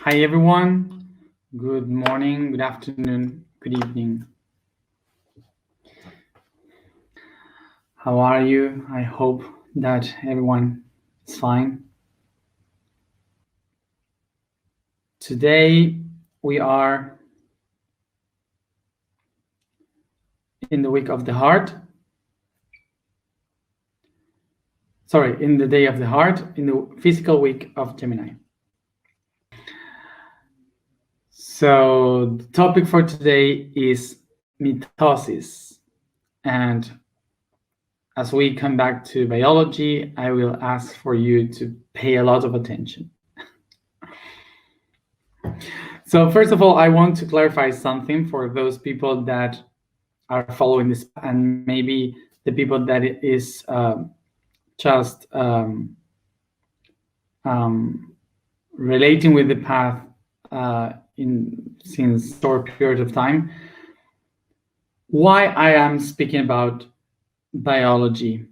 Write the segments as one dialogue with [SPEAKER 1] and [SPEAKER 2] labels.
[SPEAKER 1] Hi everyone, good morning, good afternoon, good evening. How are you? I hope that everyone is fine. Today we are in the week of the heart. Sorry, in the day of the heart, in the physical week of Gemini. So the topic for today is mitosis. And as we come back to biology, I will ask for you to pay a lot of attention. So first of all, I want to clarify something for those people that are following this, and maybe the people that it is just relating with the path since short period of time. Why I am speaking about biology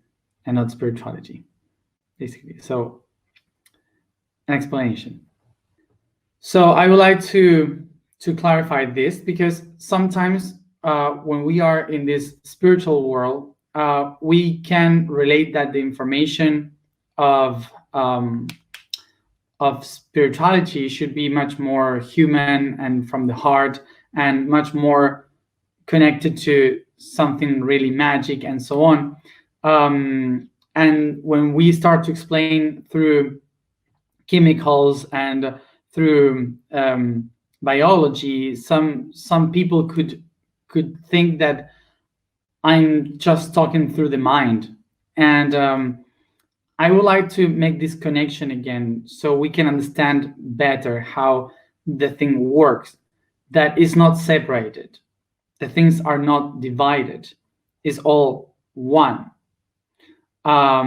[SPEAKER 1] and not spirituality, basically. So, an explanation. So I would like to clarify this, because sometimes when we are in this spiritual world, we can relate that the information of spirituality should be much more human and from the heart, and much more connected to something really magic and so on. And when we start to explain through chemicals and through biology, some people could think that I'm just talking through the mind. And I would like to make this connection again so we can understand better how the thing works. That is not separated. The things are not divided. It's all one. How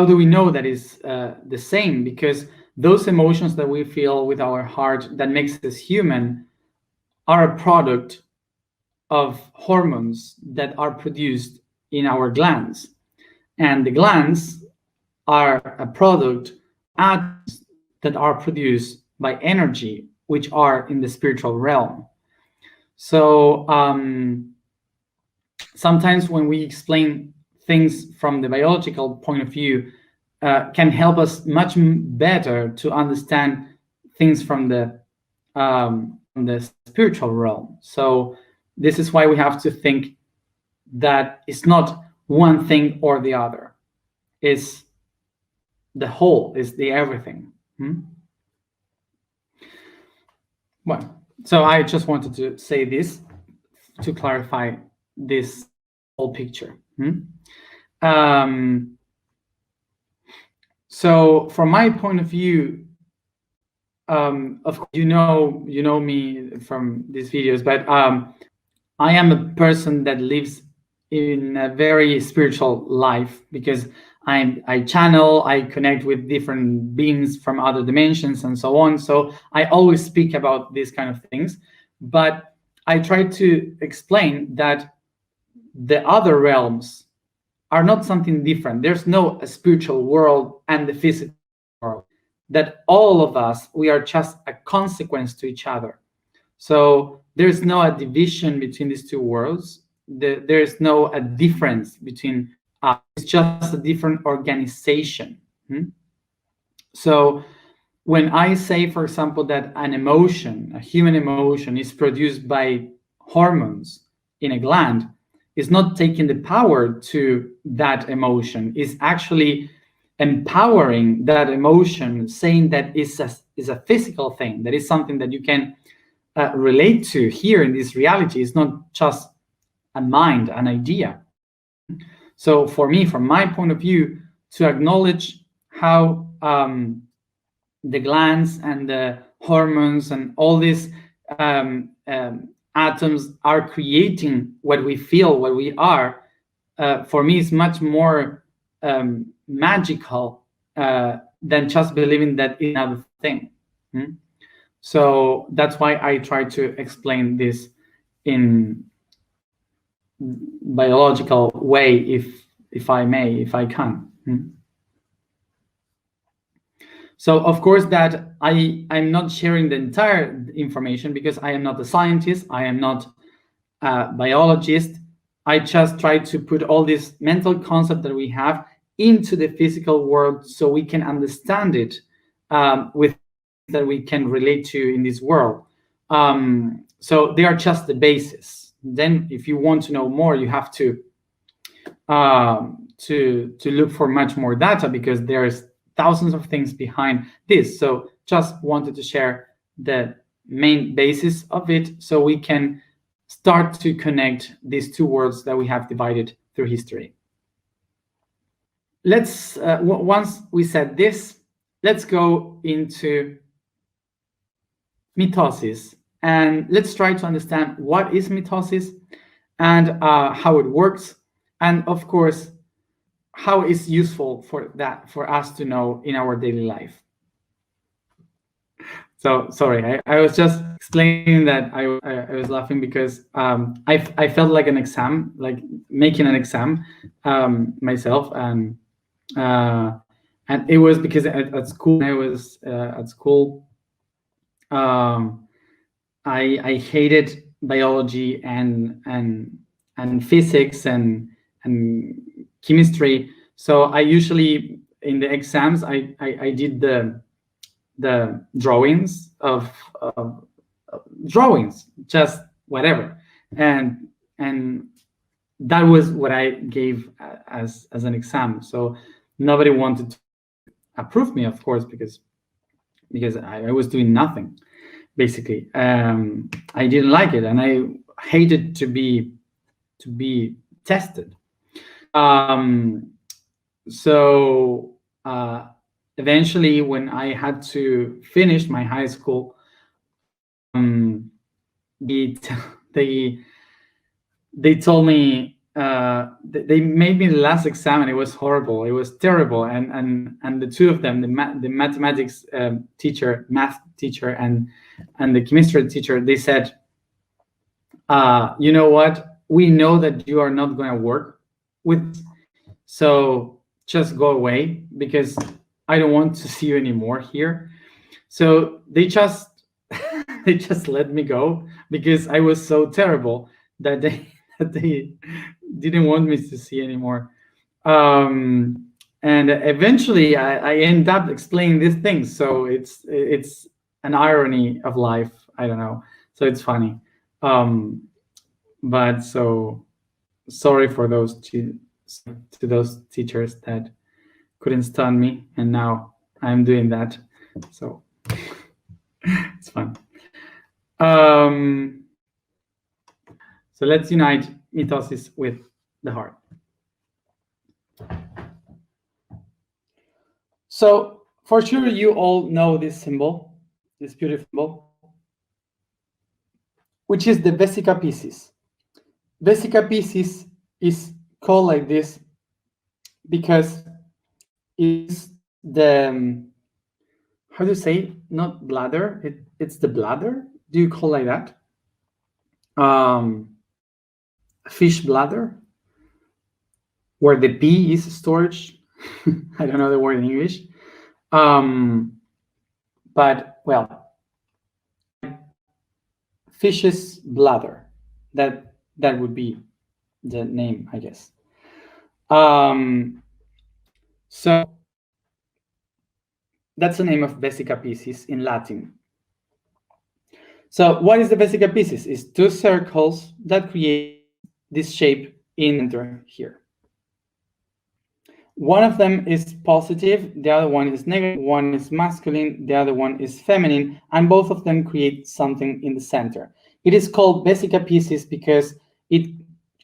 [SPEAKER 1] do we know that is the same? Because those emotions that we feel with our heart that makes us human are a product of hormones that are produced in our glands. And the glands are a product of atoms that are produced by energy, which are in the spiritual realm. So sometimes when we explain things from the biological point of view, can help us much better to understand things from the spiritual realm. So this is why we have to think that it's not one thing or the other. It's the whole, is the everything. Well, so I just wanted to say this to clarify this whole picture. So from my point of view, of course, you know me from these videos, but I am a person that lives in a very spiritual life, because I channel, I connect with different beings from other dimensions and so on. So I always speak about these kind of things, but I try to explain that the other realms are not something different. There's no spiritual world and the physical world. That all of us, we are just a consequence to each other. So there's no a division between these two worlds. There's no a difference between us. It's just a different organization. So when I say, for example, that an emotion, a human emotion, is produced by hormones in a gland, is not taking the power to that emotion, is actually empowering that emotion, saying that is a physical thing, that is something that you can relate to here in this reality. It's not just a mind, an idea. So for me, from my point of view, to acknowledge how the glands and the hormones and all these atoms are creating what we feel, what we are, for me is much more magical than just believing that is another thing. So that's why I try to explain this in biological way, if I may, if I can. So of course that I'm not sharing the entire information because I am not a scientist, I am not a biologist. I just try to put all this mental concept that we have into the physical world so we can understand it with that we can relate to in this world. So they are just the basis. Then if you want to know more, you have to look for much more data because there's thousands of things behind this. So just wanted to share the main basis of it so we can start to connect these two worlds that we have divided through history. Let's once we said this, let's go into mitosis, and let's try to understand what is mitosis and how it works, and of course how it's useful for us to know in our daily life. So sorry, I was just explaining that I was laughing because I felt like an exam, like making an exam myself, and it was because at school, when I was at school, I hated biology and physics and chemistry. So I usually in the exams I did the drawings of drawings, just whatever, and that was what I gave as an exam. So nobody wanted to approve me, of course, because I was doing nothing basically. I didn't like it, and I hated to be tested. So eventually, when I had to finish my high school, they told me they made me the last exam, and it was horrible. It was terrible. And the two of them, the mathematics teacher, math teacher, and the chemistry teacher, they said, you know what? We know that you are not going to work with, so just go away because I don't want to see you anymore here. So they just let me go because I was so terrible that they didn't want me to see anymore. And eventually I end up explaining these things. So it's an irony of life. I don't know. So it's funny. But so sorry for those to those teachers that couldn't stand me, and now I'm doing that. So it's fun. So let's unite mitosis with the heart. So for sure you all know this symbol, this beautiful symbol, which is the vesica piscis. Vesica piscis is called like this because it's the, how do you say, not bladder, it's the bladder. Do you call like that? Fish bladder, where the pee is storage. I don't know the word in English. But well, fish's bladder, that would be the name, I guess. So that's the name of vesica piscis in Latin. So what is the vesica piscis? It's two circles that create this shape in the center here. One of them is positive, the other one is negative, one is masculine, the other one is feminine, and both of them create something in the center. It is called vesica piscis because it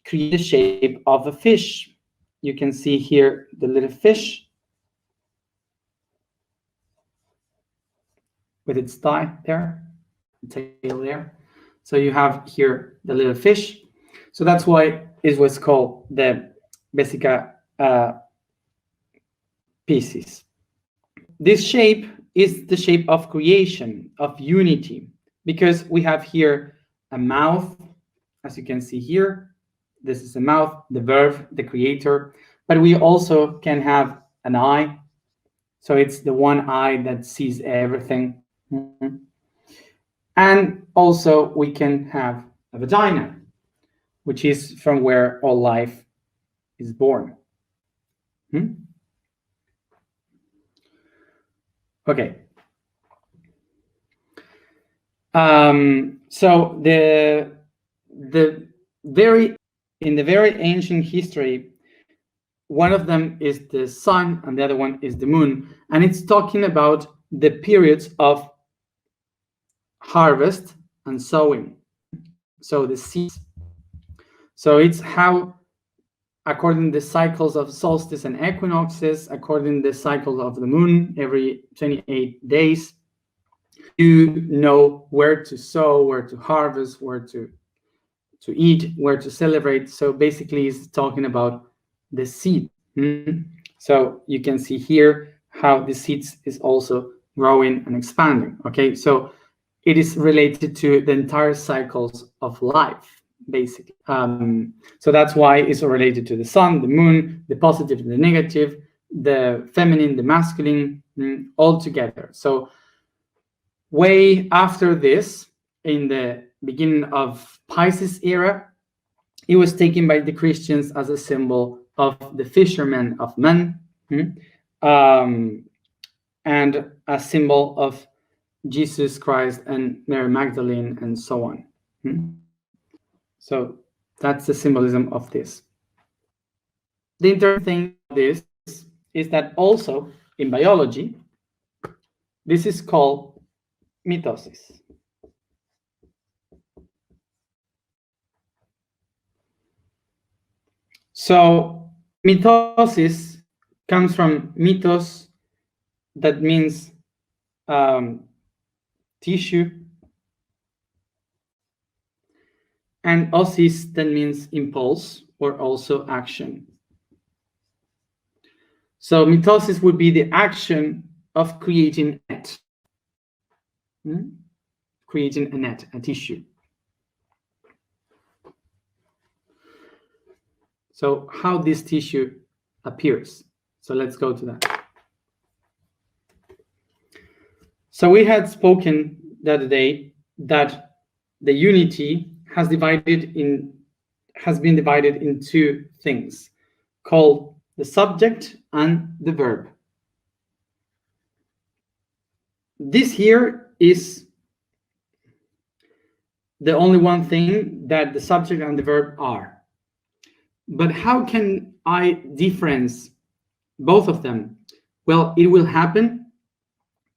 [SPEAKER 1] creates the shape of a fish. You can see here the little fish with its thigh there, tail there. So you have here the little fish. So that's why it was called the vesica piscis. This shape is the shape of creation, of unity, because we have here a mouth, as you can see here. This is a mouth, the verb, the creator, but we also can have an eye. So it's the one eye that sees everything. And also we can have a vagina, which is from where all life is born. Okay. So in the very ancient history, one of them is the sun and the other one is the moon, and it's talking about the periods of harvest and sowing. So the seeds. So it's how, according to the cycles of solstice and equinoxes, according to the cycle of the moon every 28 days, you know where to sow, where to harvest, where to eat, where to celebrate. So basically it's talking about the seed. So you can see here how the seeds is also growing and expanding. Okay, so it is related to the entire cycles of life, basically. So that's why it's related to the sun, the moon, the positive and the negative, the feminine, the masculine, all together. So way after this, in the beginning of Pisces era, it was taken by the Christians as a symbol of the fishermen of men, and a symbol of Jesus Christ and Mary Magdalene and so on. So that's the symbolism of this. The interesting thing about this is that also in biology, this is called mitosis. So mitosis comes from mitos, that means tissue, and osis, that means impulse or also action. So mitosis would be the action of creating a net, creating a net, a tissue. So how this tissue appears. So let's go to that. So we had spoken the other day that the unity has been divided in two things called the subject and the verb. This here is the only one thing that the subject and the verb are. But how can I difference both of them? Well, it will happen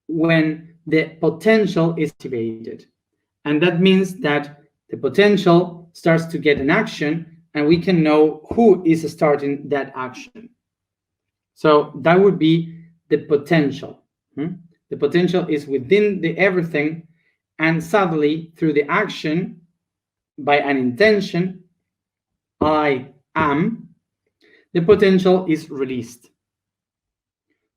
[SPEAKER 1] when the potential is activated. And that means that the potential starts to get an action and we can know who is starting that action. So that would be the potential. The potential is within the everything, and suddenly through the action, by an intention, I am, the potential is released.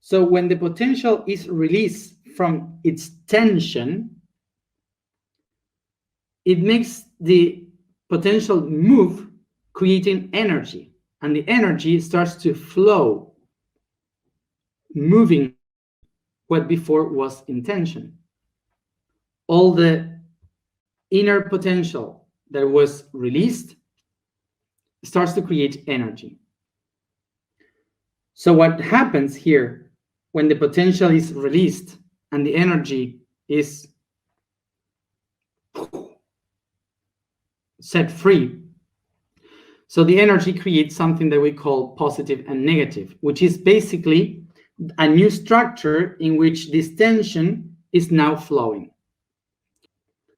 [SPEAKER 1] So when the potential is released from its tension, it makes the potential move, creating energy, and the energy starts to flow, moving what before was intention. All the inner potential that was released starts to create energy. So what happens here when the potential is released and the energy is set free? So the energy creates something that we call positive and negative, which is basically a new structure in which this tension is now flowing.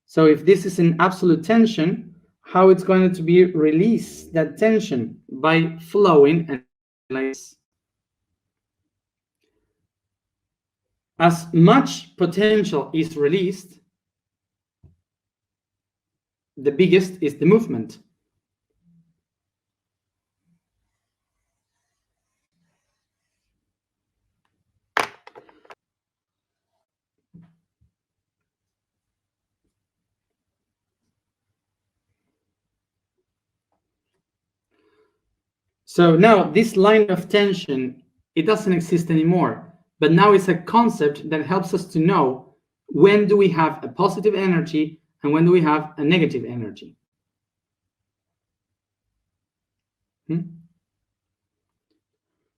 [SPEAKER 1] So if this is an absolute tension, how it's going to be released, that tension, by flowing and like this. As much potential is released, the biggest is the movement. So now this line of tension it doesn't exist anymore. But now it's a concept that helps us to know when do we have a positive energy and when do we have a negative energy.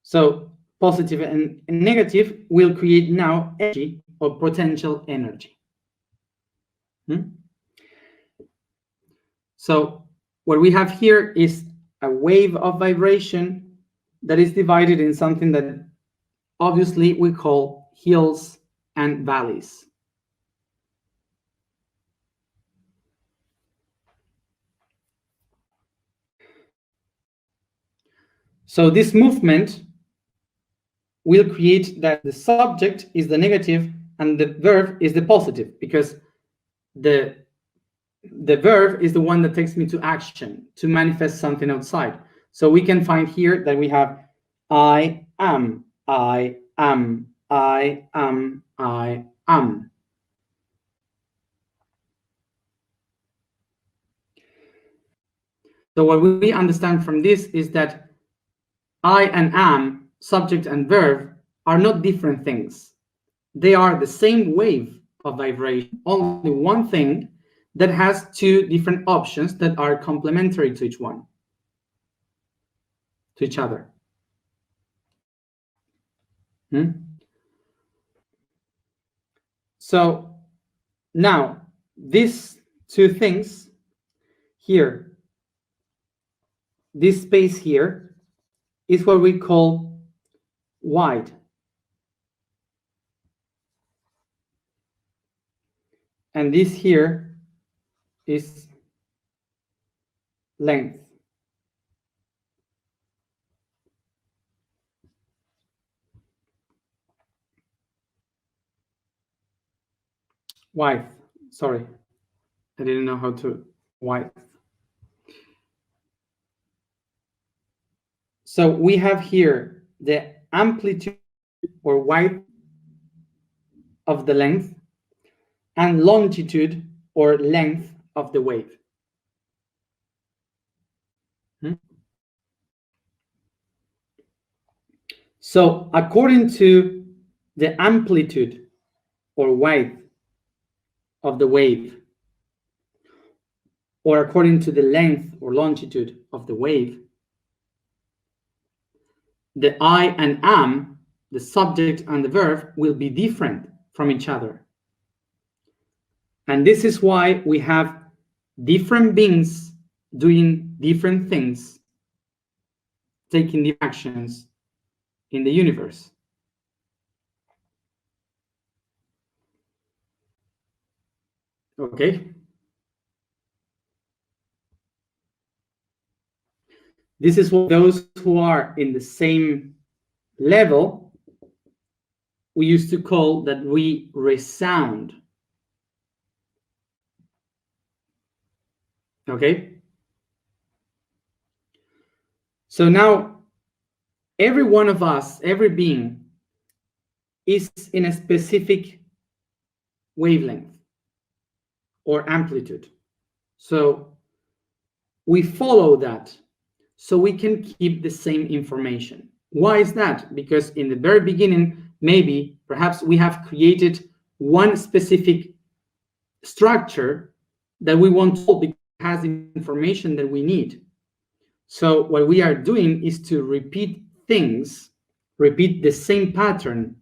[SPEAKER 1] So positive and negative will create now energy or potential energy. So what we have here is a wave of vibration that is divided in something that obviously we call hills and valleys. So this movement will create that the subject is the negative and the verb is the positive, because the verb is the one that takes me to action, to manifest something outside. So we can find here that we have I am, I am, I am, I am. So what we understand from this is that I and am, subject and verb, are not different things. They are the same wave of vibration, only one thing that has two different options that are complementary to each other. So now these two things here, this space here, is what we call wide. And this here is length. Width, sorry. I didn't know how to width. So we have here the amplitude or width of the length and longitude or length of the wave. So according to the amplitude or width of the wave, or according to the length or longitude of the wave, the I and am, the subject and the verb, will be different from each other. And this is why we have different beings doing different things, taking the actions in the universe. Okay. This is what those who are in the same level, we used to call that we resound. Okay. So now every one of us, every being, is in a specific wavelength or amplitude. So we follow that so we can keep the same information. Why is that? Because in the very beginning, maybe, perhaps we have created one specific structure that we want to because it has the information that we need. So what we are doing is to repeat things, repeat the same pattern.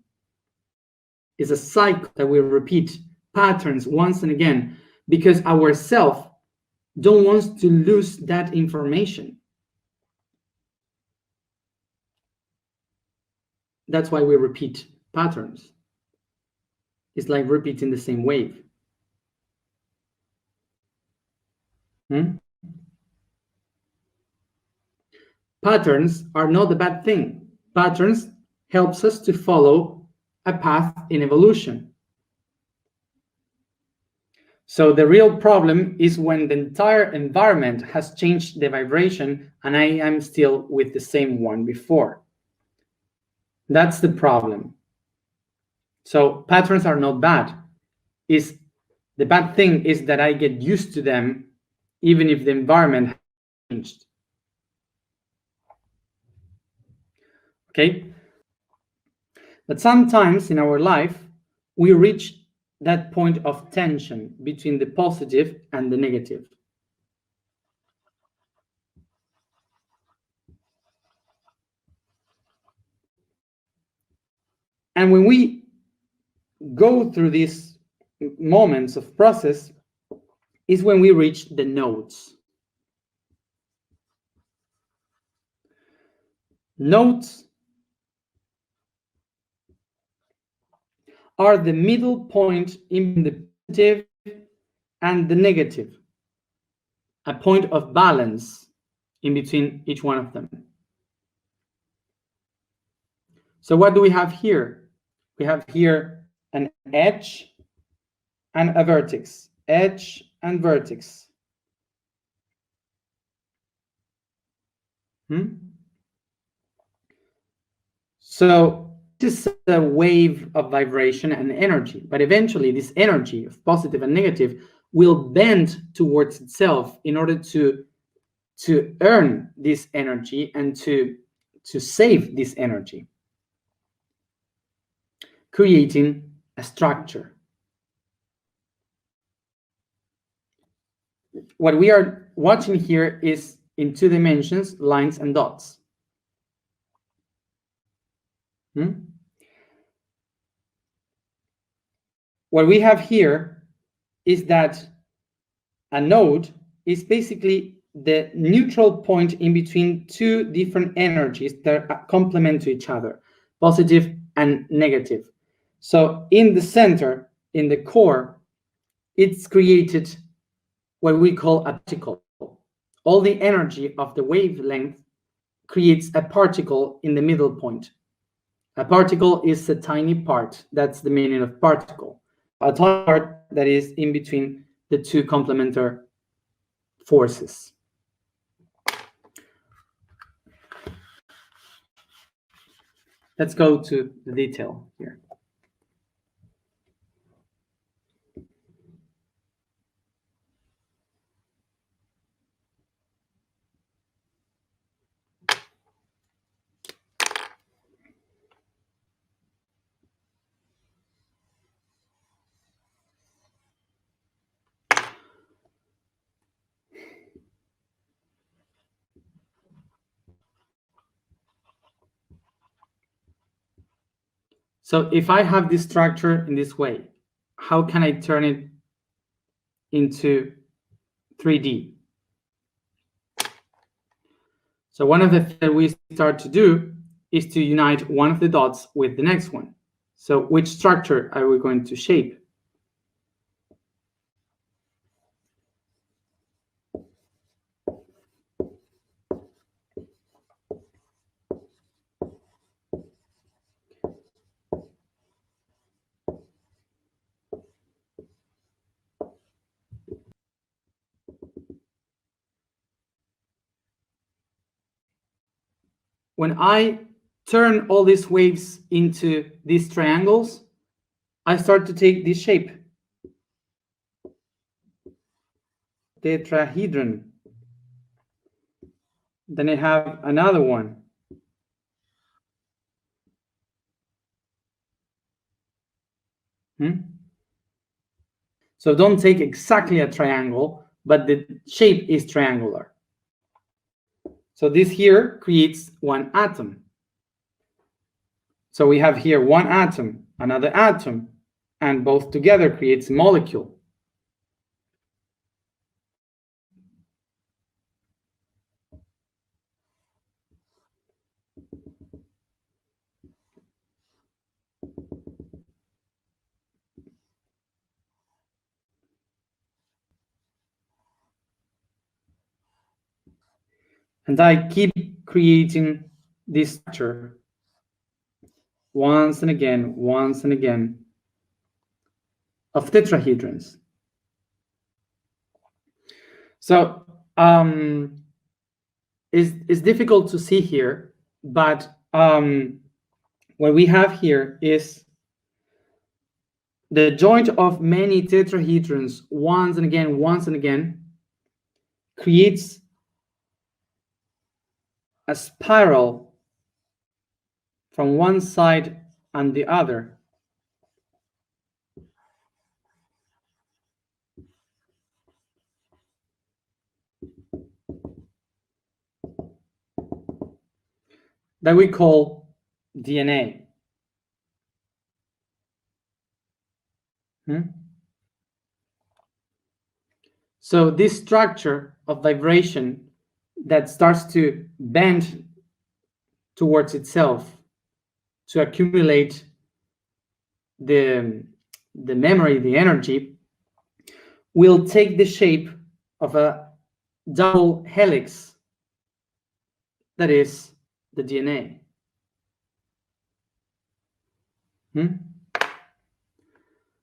[SPEAKER 1] Is a cycle that we repeat patterns once and again, because our self don't want to lose that information. That's why we repeat patterns. It's like repeating the same wave. Patterns are not a bad thing. Patterns helps us to follow a path in evolution. So the real problem is when the entire environment has changed the vibration and I am still with the same one before. That's the problem. So patterns are not bad. The bad thing is that I get used to them even if the environment has changed. Okay? But sometimes in our life, we reach that point of tension between the positive and the negative. And when we go through these moments of process, is when we reach the nodes. Nodes are the middle point in the positive and the negative, a point of balance in between each one of them. So what do we have here? We have here an edge and a vertex, edge and vertex. So this is a wave of vibration and energy, but eventually this energy of positive and negative will bend towards itself in order to earn this energy and to save this energy, creating a structure. What we are watching here is in 2 dimensions, lines and dots. What we have here is that a node is basically the neutral point in between 2 different energies that complement to each other, positive and negative. So in the center, in the core, it's created what we call a particle. All the energy of the wavelength creates a particle in the middle point. A particle is a tiny part. That's the meaning of particle. A tiny part that is in between the 2 complementary forces. Let's go to the detail here. So if I have this structure in this way, how can I turn it into 3D? So one of the things that we start to do is to unite one of the dots with the next one. So which structure are we going to shape? When I turn all these waves into these triangles, I start to take this shape. Tetrahedron. Then I have another one. So don't take exactly a triangle, but the shape is triangular. So this here creates one atom. So we have here one atom, another atom, and both together creates a molecule. And I keep creating this structure once and again of tetrahedrons. So it's difficult to see here, but what we have here is the joint of many tetrahedrons once and again creates a spiral from one side and the other. That we call DNA. So this structure of vibration that starts to bend towards itself to accumulate the memory, the energy, will take the shape of a double helix that is the DNA.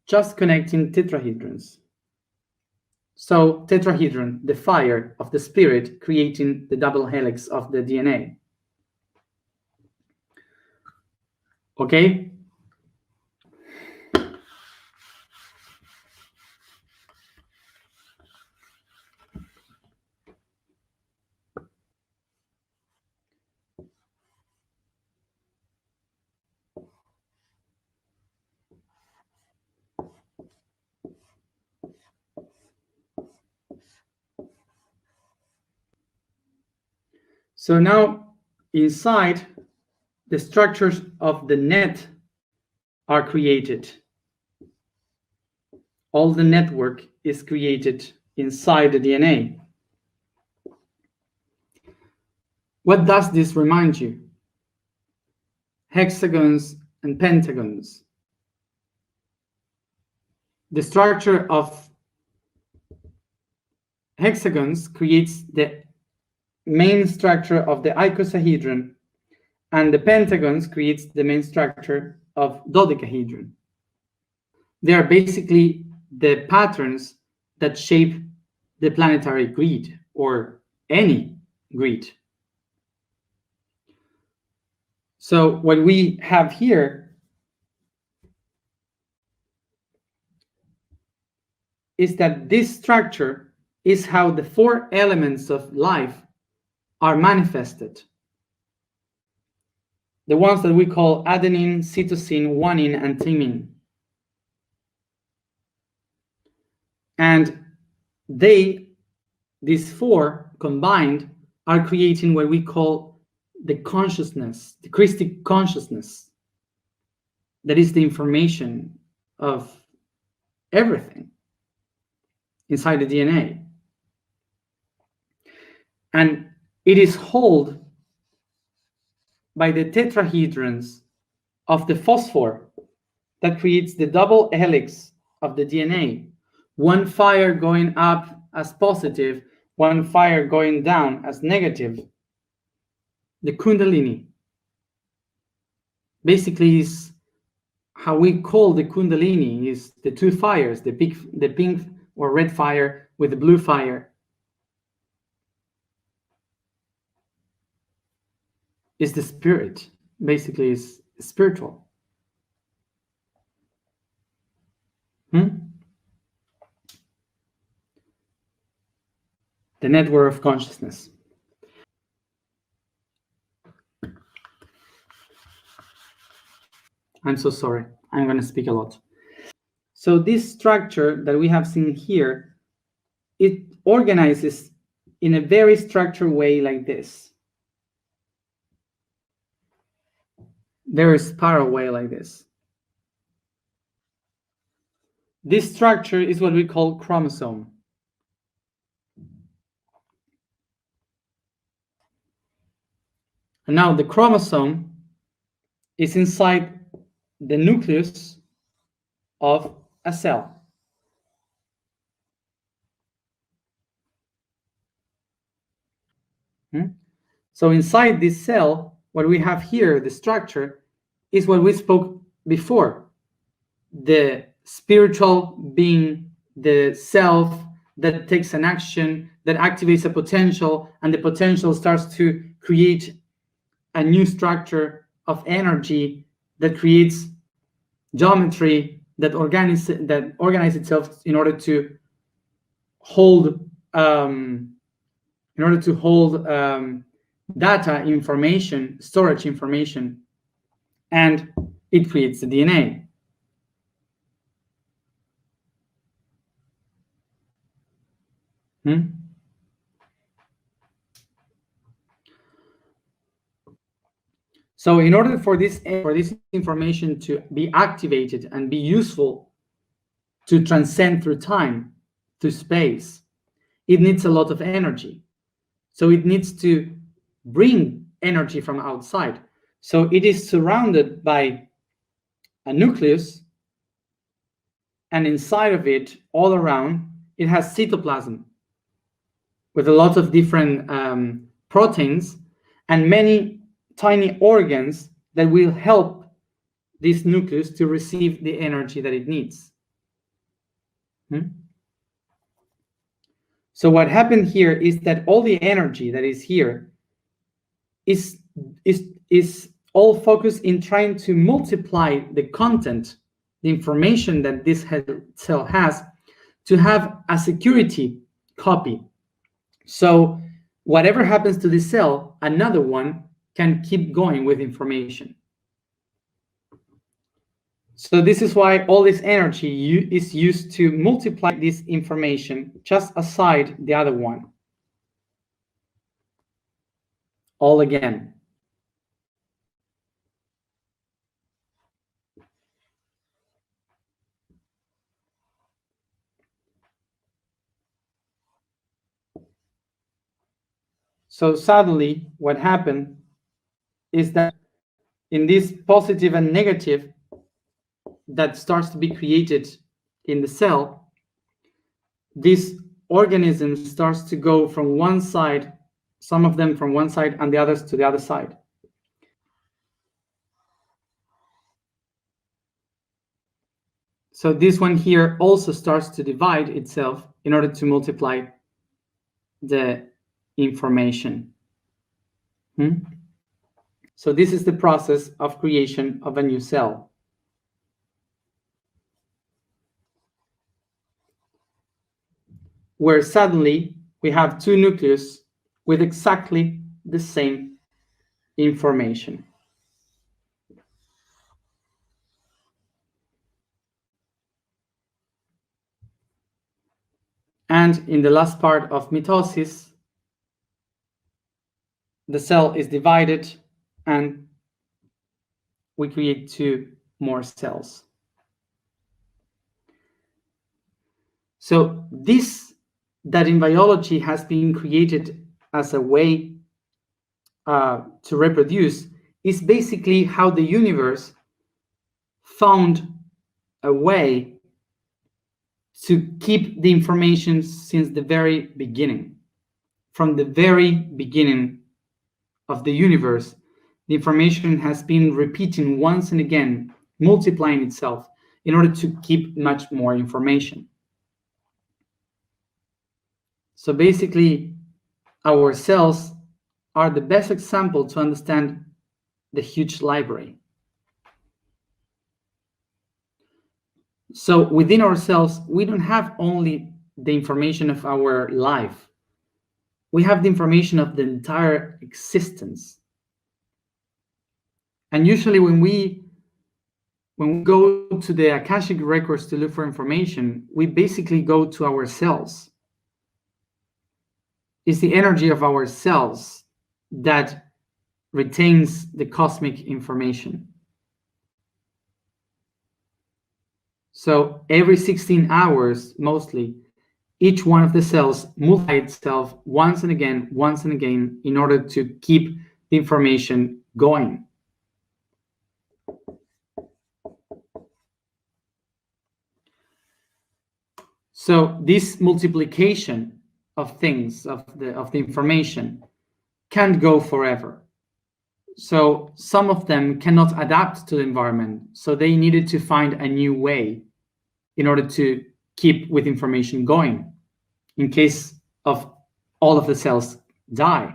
[SPEAKER 1] Just connecting tetrahedrons. So tetrahedron, the fire of the spirit, creating the double helix of the DNA. Okay? So now inside, the structures of the net are created. All the network is created inside the DNA. What does this remind you? Hexagons and pentagons. The structure of hexagons creates the main structure of the icosahedron, and the pentagons creates the main structure of dodecahedron. They are basically the patterns that shape the planetary grid, or any grid. So what we have here is that this structure is how the 4 elements of life are manifested. The ones that we call adenine, cytosine, guanine, and thymine. And these 4 combined are creating what we call the consciousness, the Christic consciousness. That is the information of everything inside the DNA. And it is held by the tetrahedrons of the phosphor that creates the double helix of the DNA. One fire going up as positive, one fire going down as negative. The Kundalini basically is how we call the Kundalini, is the 2 fires, the pink or red fire with the blue fire. Is the spirit, basically is spiritual. The network of consciousness. I'm so sorry, I'm going to speak a lot. So this structure that we have seen here, it organizes in a very structured way like this. Very spiral way like this. This structure is what we call chromosome. And now the chromosome is inside the nucleus of a cell. So inside this cell, what we have here, the structure, is what we spoke before. The spiritual being, the self that takes an action, that activates a potential, and the potential starts to create a new structure of energy that creates geometry that organizes itself in order to hold data, information, storage information. And it creates the DNA. So in order for this information to be activated and be useful to transcend through time, through space, it needs a lot of energy. So it needs to bring energy from outside. So it is surrounded by a nucleus, and inside of it, all around, it has cytoplasm with a lot of different proteins and many tiny organs that will help this nucleus to receive the energy that it needs. So what happened here is that all the energy that is here is all focused in trying to multiply the content, the information that this cell has, to have a security copy. So whatever happens to this cell, another one can keep going with information. So this is why all this energy is used to multiply this information just aside the other one. All again. So suddenly what happened is that in this positive and negative that starts to be created in the cell, this organism starts to go from one side, some of them from one side and the others to the other side. So this one here also starts to divide itself in order to multiply the information. So this is the process of creation of a new cell. Where suddenly we have two nucleus with exactly the same information. And in the last part of mitosis, the cell is divided and we create two more cells. So this, that in biology has been created as a way to reproduce, is basically how the universe found a way to keep the information since the very beginning. From the very beginning of the universe, the information has been repeating once and again, multiplying itself in order to keep much more information. So basically, our cells are the best example to understand the huge library. So within ourselves, we don't have only the information of our life. We have the information of the entire existence. And usually when we go to the Akashic records to look for information, we basically go to our cells. It's the energy of our cells that retains the cosmic information. So every 16 hours, mostly, each one of the cells multiplies itself once and again, in order to keep the information going. So this multiplication of things, of the information, can't go forever. So some of them cannot adapt to the environment. So they needed to find a new way in order to keep with information going in case of all of the cells die.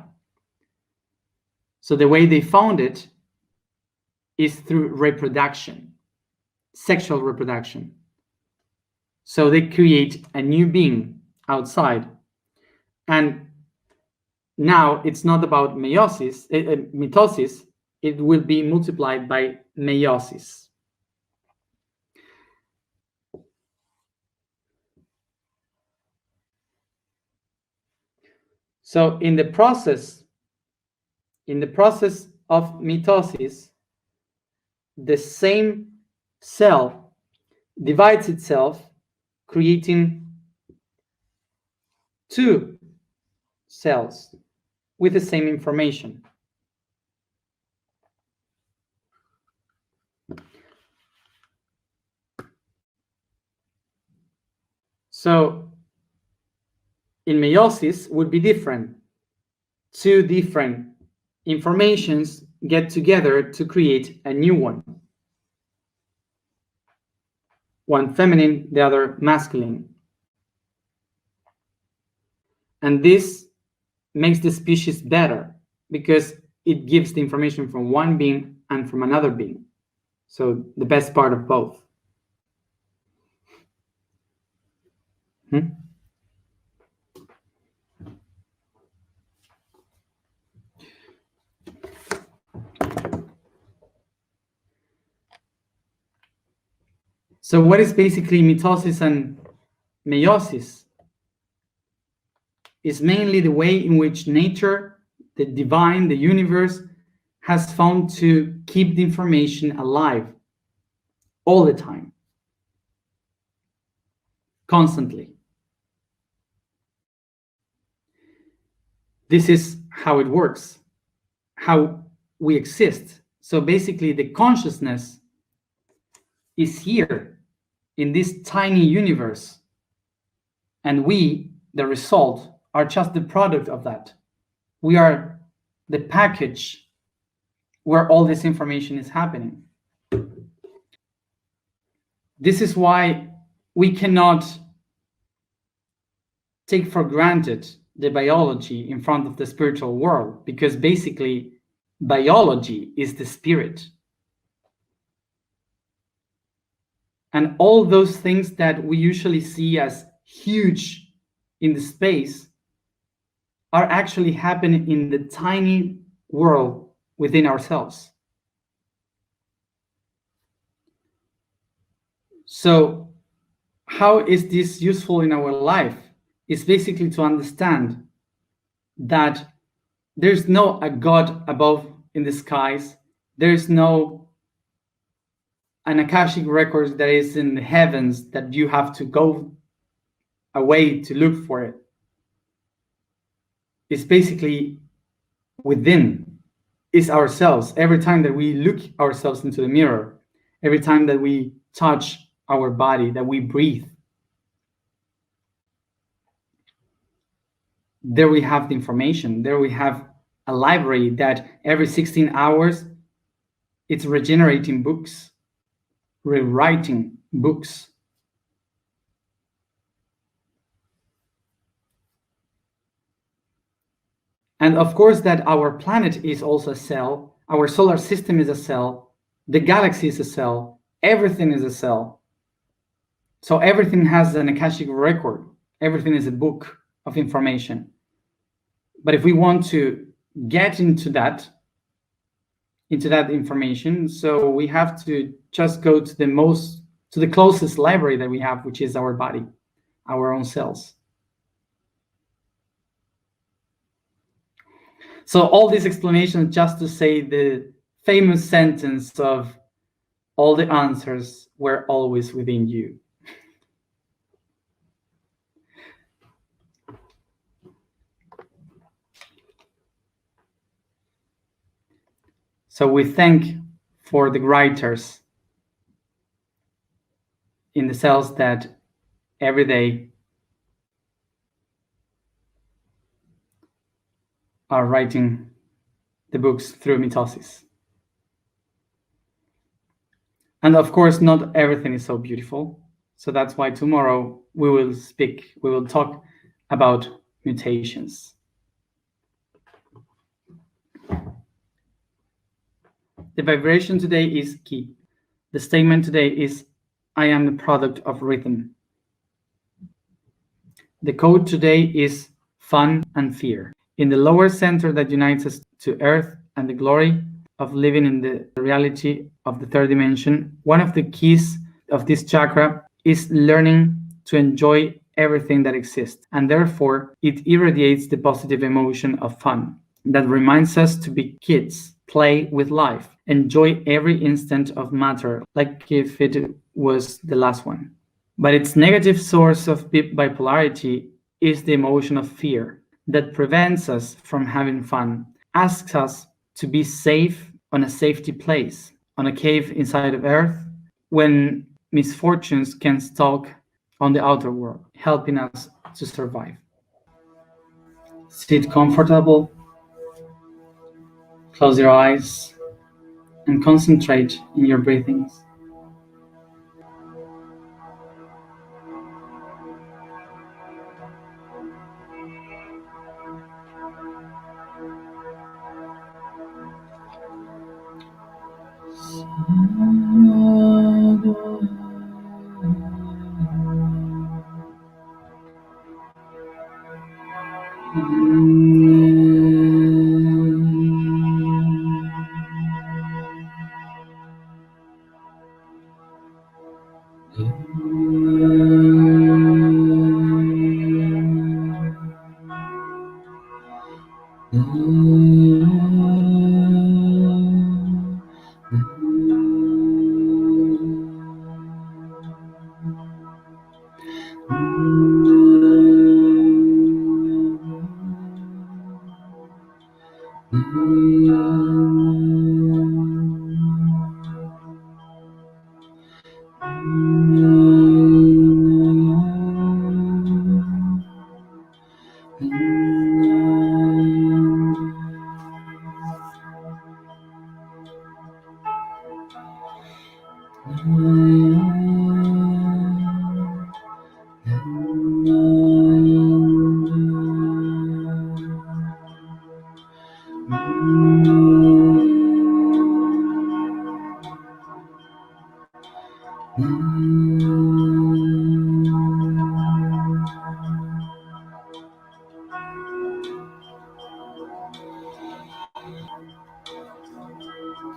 [SPEAKER 1] So the way they found it is through reproduction, sexual reproduction. So they create a new being outside. And now it's not about meiosis, mitosis, it will be multiplied by meiosis. So in the process of mitosis, the same cell divides itself, creating two cells with the same information. So in meiosis would be different. Two different informations get together to create a new one. One feminine, the other masculine. And this makes the species better because it gives the information from one being and from another being. So the best part of both. So what is basically mitosis and meiosis? Is mainly the way in which nature, the divine, the universe, has found to keep the information alive all the time, constantly. This is how it works, how we exist. So basically the consciousness is here in this tiny universe, and we, the result, are just the product of that. We are the package where all this information is happening. This is why we cannot take for granted the biology in front of the spiritual world, because basically biology is the spirit. And all those things that we usually see as huge in the space are actually happening in the tiny world within ourselves. So how is this useful in our life? It's basically to understand that there's no a God above in the skies. There's no an Akashic record that is in the heavens that you have to go away to look for it. It's basically within, is ourselves. Every time that we look ourselves into the mirror, every time that we touch our body, that we breathe, there we have the information. There we have a library that every 16 hours it's regenerating books, rewriting books. And of course that our planet is also a cell, our solar system is a cell, the galaxy is a cell, everything is a cell. So everything has an Akashic record, everything is a book of information. But if we want to get into that information, so we have to just go to the closest library that we have, which is our body, our own cells. So all this explanation just to say the famous sentence of all the answers were always within you. So we thank for the writers in the cells that every day are writing the books through mitosis. And of course, not everything is so beautiful. So that's why tomorrow we will talk about mutations. The vibration today is key. The statement today is, I am the product of rhythm. The code today is fun and fear. In the lower center that unites us to earth and the glory of living in the reality of the third dimension, one of the keys of this chakra is learning to enjoy everything that exists, and therefore it irradiates the positive emotion of fun that reminds us to be kids, play with life, enjoy every instant of matter like if it was the last one. But its negative source of bipolarity is the emotion of fear that prevents us from having fun, asks us to be safe on a safety place, on a cave inside of Earth, when misfortunes can stalk on the outer world, helping us to survive. Sit comfortable, close your eyes, and concentrate in your breathings.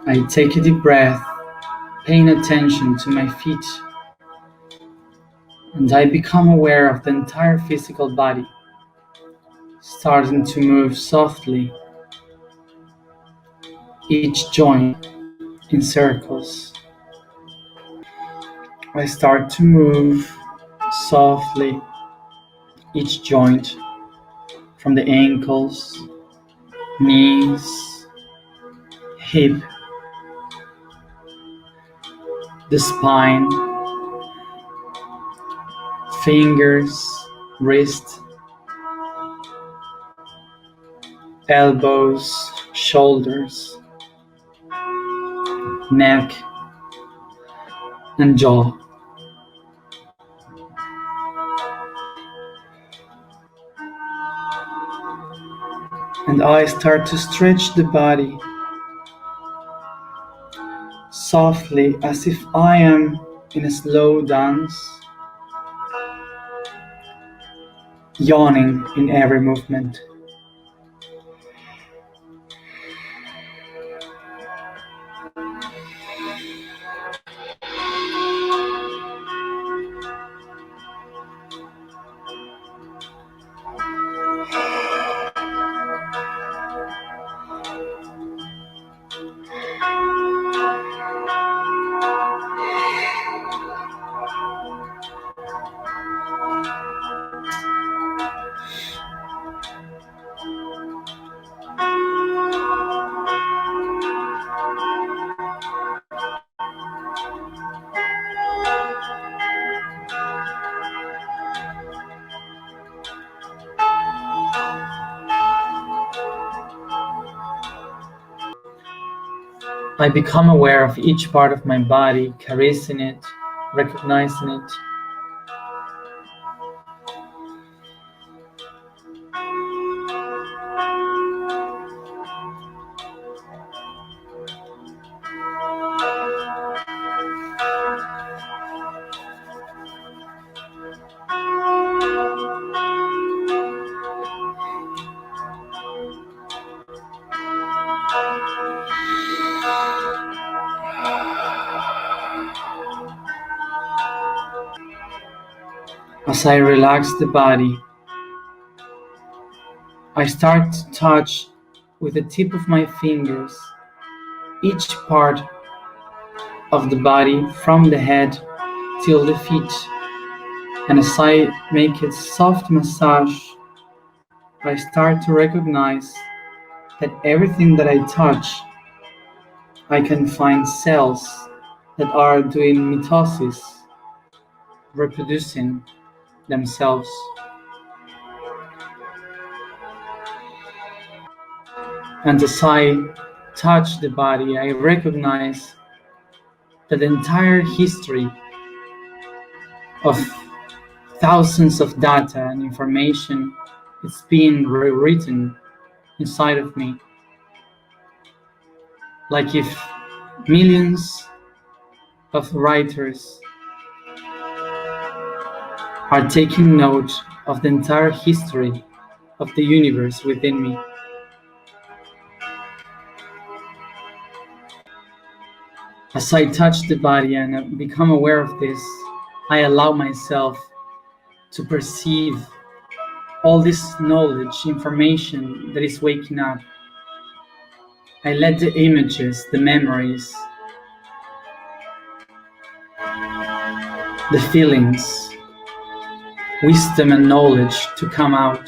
[SPEAKER 1] I take a deep breath, paying attention to my feet, and I become aware of the entire physical body, starting to move softly, each joint in circles. I start to move softly, each joint from the ankles, knees, hip, the spine, fingers, wrist, elbows, shoulders, neck, and jaw. And I start to stretch the body softly as if I am in a slow dance, yawning in every movement. I become aware of each part of my body, caressing it, recognizing it. As I relax the body, I start to touch with the tip of my fingers each part of the body from the head till the feet. And as I make a soft massage, I start to recognize that everything that I touch, I can find cells that are doing mitosis, reproducing themselves. And as I touch the body, I recognize that the entire history of thousands of data and information is being rewritten inside of me. Like if millions of writers are taking note of the entire history of the universe within me. As I touch the body and become aware of this, I allow myself to perceive all this knowledge, information that is waking up. I let the images, the memories, the feelings, wisdom and knowledge to come out.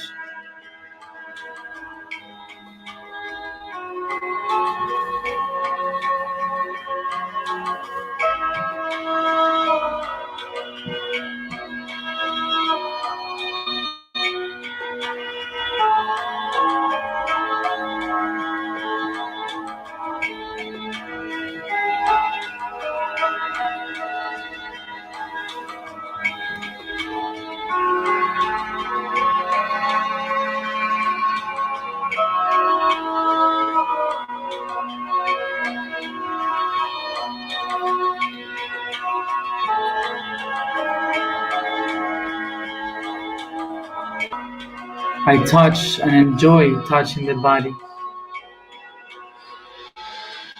[SPEAKER 1] I touch and enjoy touching the body,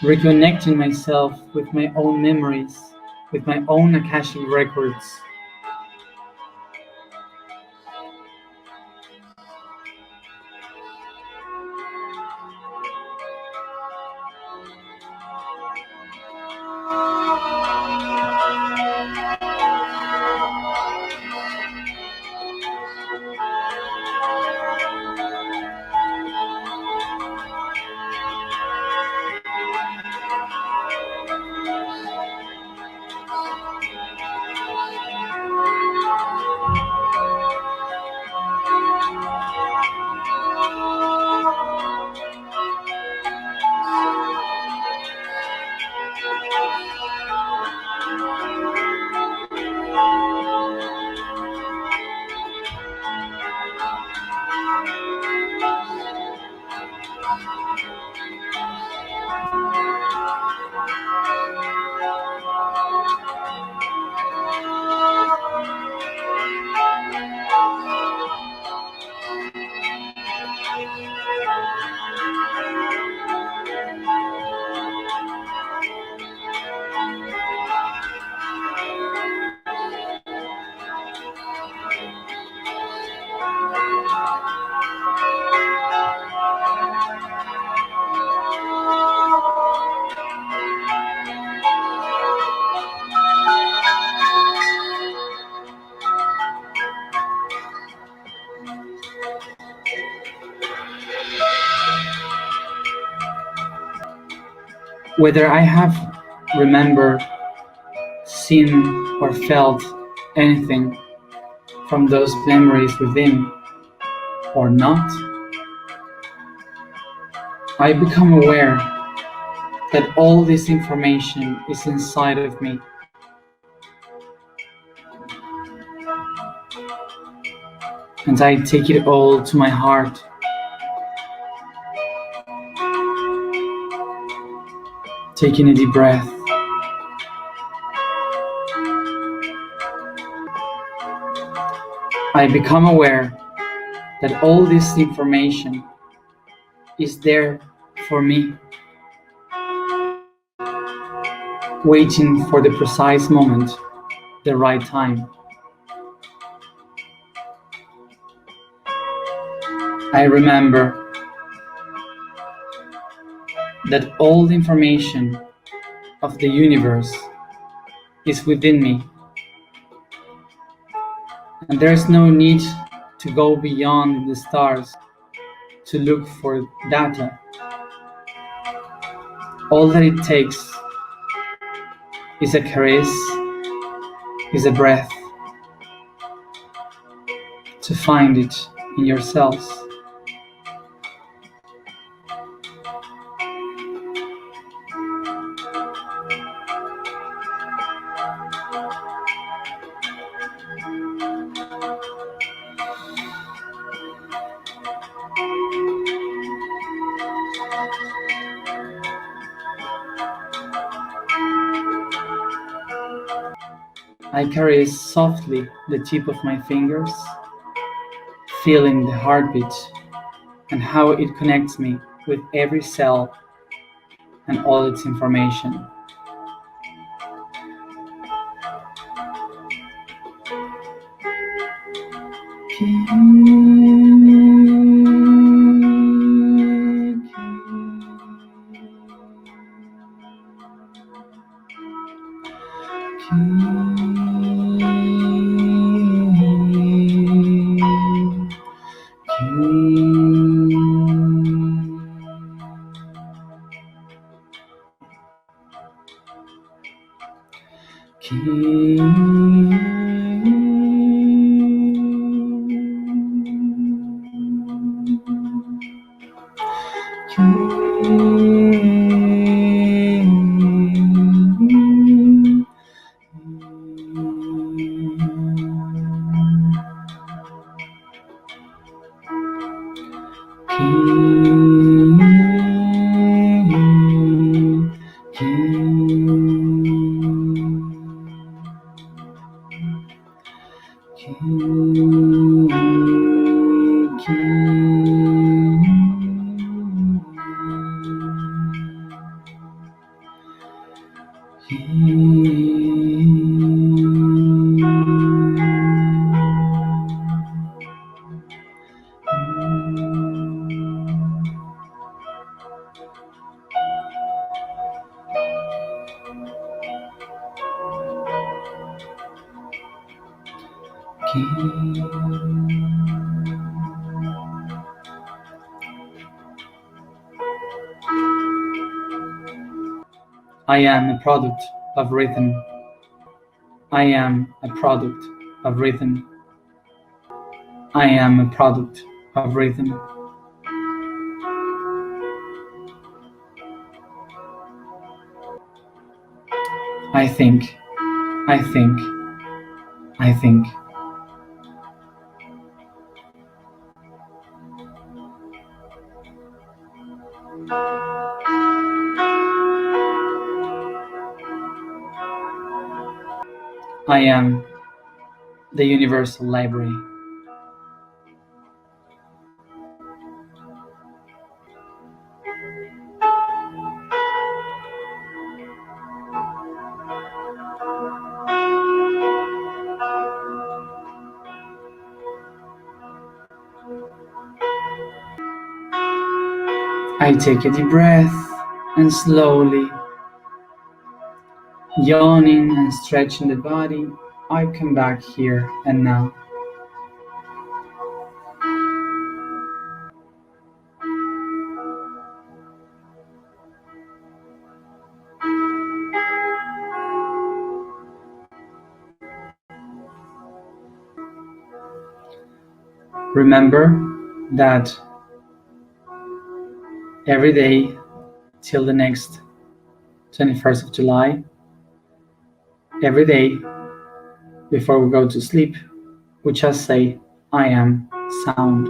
[SPEAKER 1] reconnecting myself with my own memories, with my own Akashic records. Whether I have remembered, seen, or felt anything from those memories within or not, I become aware that all this information is inside of me. And I take it all to my heart. Taking a deep breath. I become aware that all this information is there for me, waiting for the precise moment, the right time. I remember that all the information of the universe is within me, and there is no need to go beyond the stars to look for data. All that it takes is a caress, is a breath, to find it in yourselves. I caress softly the tip of my fingers, feeling the heartbeat and how it connects me with every cell and all its information. I am a product of rhythm. I am a product of rhythm. I am a product of rhythm. I think, I think, I think. I am the universal library. I take a deep breath and slowly, yawning and stretching the body, I come back here and now. Remember that every day till the next 21st of July, every day before we go to sleep, we just say, I am sound.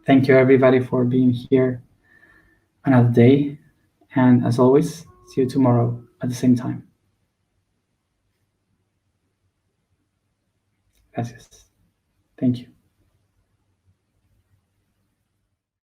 [SPEAKER 1] Thank you everybody for being here another day. And as always, see you tomorrow at the same time. Gracias. Thank you.